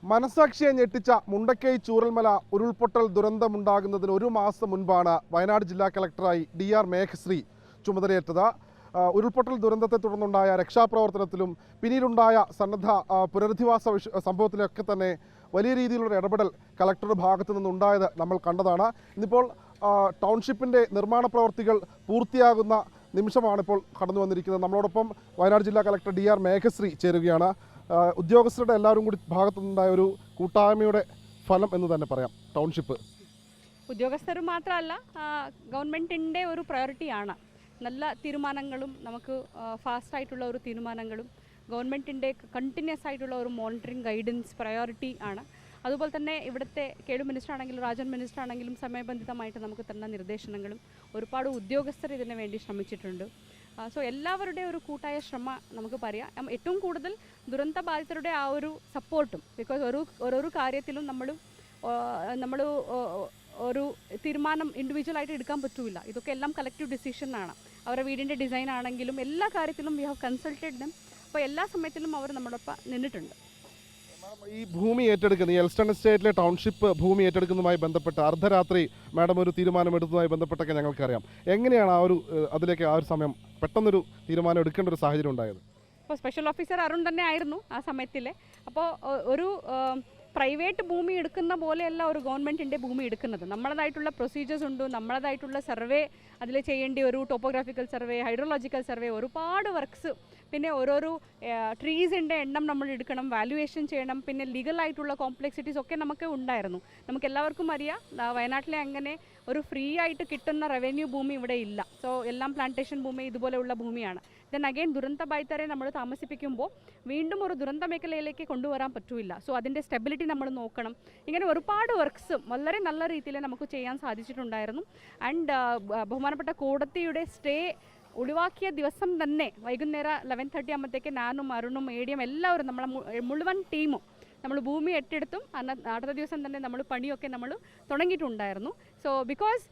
മനസാക്ഷിയെ ഞെട്ടിച്ച മുണ്ടക്കൈ ചൂരൽമല ഉരുൾപൊട്ടൽ ദുരന്തമുണ്ടാകുന്നതിന് ഒരു മാസം മുൻപാണ് വയനാട് ജില്ലാ കളക്ടറായി DR മേഘശ്രീ ചുമതലയേറ്റത്. ഉരുൾപൊട്ടൽ ദുരന്തത്തെ തുടർന്നുണ്ടായ രക്ഷാപ്രവർത്തനത്തിലും പിന്നീടുണ്ടായ സന്നദ്ധ പുനരധിവാസ സംഭവത്തിലൊക്കെ തന്നെ വലിയ രീതിയിലുള്ള ഇടപെടൽ കളക്ടറുടെ ഭാഗത്തു നിന്നുണ്ടായത് നമ്മൾ കണ്ടതാണ്. ഇന്നിപ്പോൾ ടൗൺഷിപ്പിൻ്റെ നിർമ്മാണ പ്രവർത്തികൾ പൂർത്തിയാകുന്ന നിമിഷമാണ് ഇപ്പോൾ കടന്നു വന്നിരിക്കുന്നത്. നമ്മളോടൊപ്പം വയനാട് ജില്ലാ കളക്ടർ DR മേഘശ്രീ ചേരുകയാണ്. ഉദ്യോഗസ്ഥരുടെ എല്ലാവരും കൂടി ഭാഗത്തുനിന്നുണ്ടായ ഒരു കൂട്ടായ്മയുടെ ഫലം എന്ന് തന്നെ പറയാം ടൗൺഷിപ്പ്. ഉദ്യോഗസ്ഥരും മാത്രമല്ല, ഗവൺമെൻറ്റിൻ്റെ ഒരു പ്രയോറിറ്റിയാണ് നല്ല തീരുമാനങ്ങളും, നമുക്ക് ഫാസ്റ്റായിട്ടുള്ള ഒരു തീരുമാനങ്ങളും, ഗവൺമെൻറ്റിൻ്റെ കണ്ടിന്യൂസ് ആയിട്ടുള്ള ഒരു മോണിറ്ററിങ് ഗൈഡൻസ് പ്രയോറിറ്റി ആണ്. അതുപോലെ തന്നെ ഇവിടുത്തെ കേഡു മിനിസ്റ്റർ ആണെങ്കിലും രാജൻ മിനിസ്റ്റർ ആണെങ്കിലും സമയബന്ധിതമായിട്ട് നമുക്ക് തന്ന നിർദ്ദേശങ്ങളും ഒരുപാട് ഉദ്യോഗസ്ഥർ ഇതിനു വേണ്ടി ശ്രമിച്ചിട്ടുണ്ട്. സോ എല്ലാവരുടെ ഒരു കൂട്ടായ ശ്രമം നമുക്ക് പറയാം. ഏറ്റവും കൂടുതൽ ദുരന്ത ബാധിതരുടെ ആ ഒരു സപ്പോർട്ടും, ബിക്കോസ് ഓരോരോ കാര്യത്തിലും നമ്മൾ ഒരു തീരുമാനം ഇൻഡിവിജ്വലായിട്ട് എടുക്കാൻ പറ്റില്ല. ഇതൊക്കെ എല്ലാം കളക്റ്റീവ് ഡിസിഷനാണ്. അവരുടെ വീടിൻ്റെ ഡിസൈൻ ആണെങ്കിലും എല്ലാ കാര്യത്തിലും വി ഹാവ് കൺസൾട്ടഡ് ദം. അപ്പോൾ എല്ലാ സമയത്തിലും അവർ നമ്മളൊപ്പം നിന്നിട്ടുണ്ട്. ഈ ഭൂമി ഏറ്റെടുക്കുന്ന ഈ എൽസ്റ്റൺ എസ്റ്റേറ്റിലെ ടൗൺഷിപ്പ് ഭൂമി ഏറ്റെടുക്കുന്നതുമായി ബന്ധപ്പെട്ട് അർദ്ധരാത്രി മാഡം ഒരു തീരുമാനം എടുത്തതുമായി ബന്ധപ്പെട്ടൊക്കെ ഞങ്ങൾക്കറിയാം. എങ്ങനെയാണ് അതിലേക്ക് ആ ഒരു സമയം പെട്ടെന്നൊരു തീരുമാനം എടുക്കേണ്ട ഒരു സാഹചര്യം ഉണ്ടായത്? അപ്പോൾ സ്പെഷ്യൽ ഓഫീസർ അരുൺ തന്നെ ആയിരുന്നു ആ സമയത്തിലെ. അപ്പോൾ ഒരു പ്രൈവേറ്റ് ഭൂമി എടുക്കുന്ന പോലെയല്ല ഒരു ഗവൺമെൻറ്റിൻ്റെ ഭൂമി എടുക്കുന്നത്. നമ്മളതായിട്ടുള്ള പ്രൊസീജിയേഴ്സ് ഉണ്ട്, നമ്മളതായിട്ടുള്ള സർവേ അതിൽ ചെയ്യേണ്ടി ഒരു ടോപ്പോഗ്രാഫിക്കൽ സർവേ, ഹൈഡ്രോളജിക്കൽ സർവേ, ഒരുപാട് വർക്ക്സ്, പിന്നെ ഓരോരോ ട്രീസിൻ്റെ എണ്ണം നമ്മൾ എടുക്കണം, വാല്യുവേഷൻ ചെയ്യണം, പിന്നെ ലീഗലായിട്ടുള്ള കോംപ്ലെക്സിറ്റീസ് ഒക്കെ നമുക്ക് ഉണ്ടായിരുന്നു. നമുക്ക് എല്ലാവർക്കും അറിയാം, വയനാട്ടിലെ അങ്ങനെ ഒരു ഫ്രീ ആയിട്ട് കിട്ടുന്ന റവന്യൂ ഭൂമി ഇവിടെ ഇല്ല. സോ എല്ലാം പ്ലാന്റേഷൻ ഭൂമി ഇതുപോലെയുള്ള ഭൂമിയാണ്. ദെൻ അഗെയിൻ ദുരന്ത ബാധിതരെ നമ്മൾ താമസിപ്പിക്കുമ്പോൾ വീണ്ടും ഒരു ദുരന്ത മേഖലയിലേക്ക് കൊണ്ടുവരാൻ പറ്റില്ല. സോ അതിൻ്റെ സ്റ്റെബിലിറ്റി നമ്മൾ നോക്കണം. ഇങ്ങനെ ഒരുപാട് വർക്ക്സ് വളരെ നല്ല രീതിയിൽ നമുക്ക് ചെയ്യാൻ സാധിച്ചിട്ടുണ്ടായിരുന്നു. ആൻഡ് ബഹുമാനപ്പെട്ട കോടതിയുടെ സ്റ്റേ ഒഴിവാക്കിയ ദിവസം തന്നെ വൈകുന്നേരം 11:30 ആകുമ്പോഴത്തേക്ക് ഞാനും അരുണും ADM എല്ലാവരും നമ്മളെ മുഴുവൻ ടീമും നമ്മൾ ഭൂമി ഏറ്റെടുത്തും അടുത്ത ദിവസം തന്നെ നമ്മൾ പണിയൊക്കെ നമ്മൾ തുടങ്ങിയിട്ടുണ്ടായിരുന്നു. സോ ബിക്കോസ്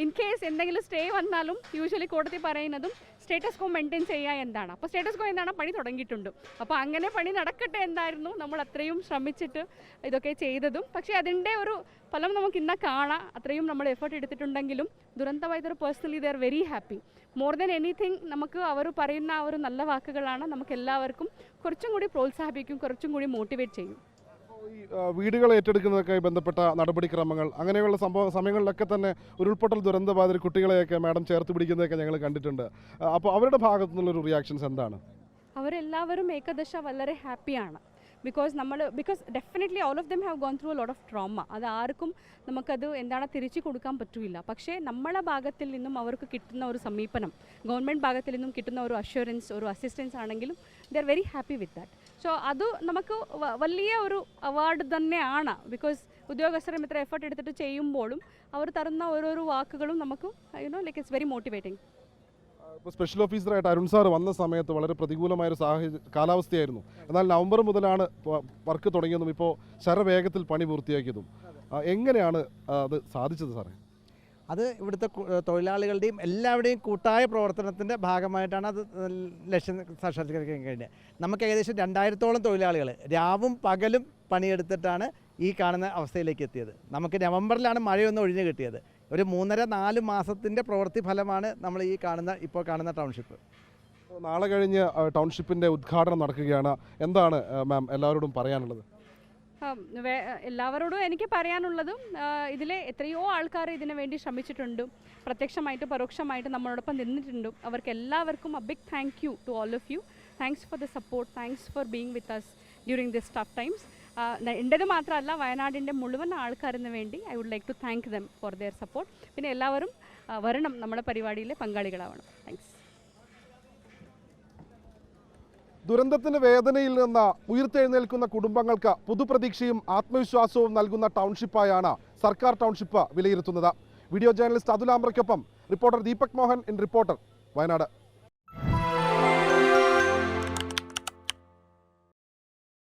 ഇൻ കേസ് എന്തെങ്കിലും സ്റ്റേ വന്നാലും യൂഷ്വലി കോടതി പറയുന്നതും സ്റ്റേറ്റസ് കോ മെയിൻറ്റെയിൻ ചെയ്യുക എന്താണ്. അപ്പോൾ സ്റ്റേറ്റസ് കോ എന്താണ്, പണി തുടങ്ങിയിട്ടുണ്ട്. അപ്പോൾ അങ്ങനെ പണി നടക്കട്ടെ എന്നായിരുന്നു നമ്മൾ അത്രയും ശ്രമിച്ചിട്ട് ഇതൊക്കെ ചെയ്തതും. പക്ഷേ അതിൻ്റെ ഒരു ഫലം നമുക്ക് ഇന്ന് കാണാം. അത്രയും നമ്മൾ എഫേർട്ട് എടുത്തിട്ടുണ്ടെങ്കിലും ദുരന്തബാധിതർ personally they are very happy. More than anything നമുക്ക് അവർ പറയുന്ന ആ ഒരു നല്ല വാക്കുകളാണ് നമുക്ക് എല്ലാവർക്കും കുറച്ചും കൂടി പ്രോത്സാഹിപ്പിക്കും, കുറച്ചും കൂടി മോട്ടിവേറ്റ് ചെയ്യും. ഈ വീടുകൾ ഏറ്റെടുക്കുന്നതൊക്കെയായി ബന്ധപ്പെട്ട നടപടിക്രമങ്ങൾ അങ്ങനെയുള്ള സമയങ്ങളിലൊക്കെ തന്നെ ഉരുൾപൊട്ടൽ ദുരന്തബാധിത കുട്ടികളെയൊക്കെ മാഡം ചേർത്ത് പിടിക്കുന്നതൊക്കെ ഞങ്ങൾ കണ്ടിട്ടുണ്ട്. അപ്പോൾ അവരുടെ ഭാഗത്തു നിന്നുള്ളൊരു റിയാക്ഷൻസ് എന്താണ്? അവരെല്ലാവരും ഏകദേശ വളരെ ഹാപ്പിയാണ്. Because definitely all of them have gone through a lot of trauma. അത് ആർക്കും നമുക്കത് എന്താണ് തിരിച്ചു കൊടുക്കാൻ പറ്റില്ല. പക്ഷേ നമ്മളെ ഭാഗത്തിൽ നിന്നും അവർക്ക് കിട്ടുന്ന ഒരു സമീപനം, ഗവൺമെൻറ് ഭാഗത്തിൽ നിന്നും കിട്ടുന്ന ഒരു അഷ്വറൻസ്, ഒരു അസിസ്റ്റൻസ് ആണെങ്കിലും ദേ are very happy with that. So അത് നമുക്ക് വലിയ ഒരു അവാർഡ് തന്നെയാണ്. ബിക്കോസ് ഉദ്യോഗസ്ഥരും ഇത്ര എഫേർട്ട് എടുത്തിട്ട് ചെയ്യുമ്പോഴും അവർ തരുന്ന ഓരോരോ വാക്കുകളും നമുക്ക് ലൈക്ക് ഇറ്റ്സ് വെരി മോട്ടിവേറ്റിംഗ്. ഇപ്പോൾ സ്പെഷ്യൽ ഓഫീസറായിട്ട് അരുൺ സാർ വന്ന സമയത്ത് വളരെ പ്രതികൂലമായൊരു കാലാവസ്ഥയായിരുന്നു. എന്നാൽ നവംബർ മുതലാണ് വർക്ക് തുടങ്ങിയതും ഇപ്പോൾ ശരവേഗത്തിൽ പണി പൂർത്തിയാക്കിയതും. എങ്ങനെയാണ് അത് സാധിച്ചത് സാറേ? അത് ഇവിടുത്തെ തൊഴിലാളികളുടെയും എല്ലാവരുടെയും കൂട്ടായ പ്രവർത്തനത്തിൻ്റെ ഭാഗമായിട്ടാണ് അത് ലക്ഷ്യം സാക്ഷാത്കരിക്കാൻ കഴിഞ്ഞത്. നമുക്ക് ഏകദേശം 2000-ഓളം തൊഴിലാളികൾ രാവും പകലും പണിയെടുത്തിട്ടാണ് ഈ കാണുന്ന അവസ്ഥയിലേക്ക് എത്തിയത്. നമുക്ക് നവംബറിലാണ് മഴയൊന്ന് ഒഴിഞ്ഞു കിട്ടിയത്. ഒരു 3-4 മാസത്തിൻ്റെ പ്രവൃത്തി ഫലമാണ് നമ്മൾ ഇപ്പോൾ കാണുന്ന ടൗൺഷിപ്പ്. നാളെ കഴിഞ്ഞ് ടൗൺഷിപ്പിൻ്റെ ഉദ്ഘാടനം നടക്കുകയാണ്. എന്താണ് മാം എല്ലാവരോടും പറയാനുള്ളത്? എല്ലാവരോടും എനിക്ക് പറയാനുള്ളതും, ഇതിലെ എത്രയോ ആൾക്കാർ ഇതിനു വേണ്ടി ശ്രമിച്ചിട്ടുണ്ട്, പ്രത്യക്ഷമായിട്ട് പരോക്ഷമായിട്ട് നമ്മളോടൊപ്പം നിന്നിട്ടുണ്ട്. അവർക്ക് എല്ലാവർക്കും a big thank you to all of you. Thanks for the support, thanks for being with us during this tough times. എൻ്റേത് മാത്രമല്ല, വയനാടിൻ്റെ മുഴുവൻ ആൾക്കാരിന് വേണ്ടി I would like to thank them for their support. പിന്നെ എല്ലാവരും വരണം, നമ്മുടെ പരിപാടിയിലെ പങ്കാളികളാവണം. താങ്ക്സ്. ദുരന്തത്തിന്റെ വേദനയിൽ നിന്ന് ഉയർത്തെഴുന്നേൽക്കുന്ന കുടുംബങ്ങൾക്ക് പുതുപ്രതീക്ഷയും ആത്മവിശ്വാസവും നൽകുന്ന ടൗൺഷിപ്പായാണ് സർക്കാർ ടൗൺഷിപ്പ് വിലയിരുത്തുന്നത്. വീഡിയോ ജേർണലിസ്റ്റ് അതുൽ ആമ്രയ്ക്കൊപ്പം reporter Deepak Mohan in reporter, Wayanad.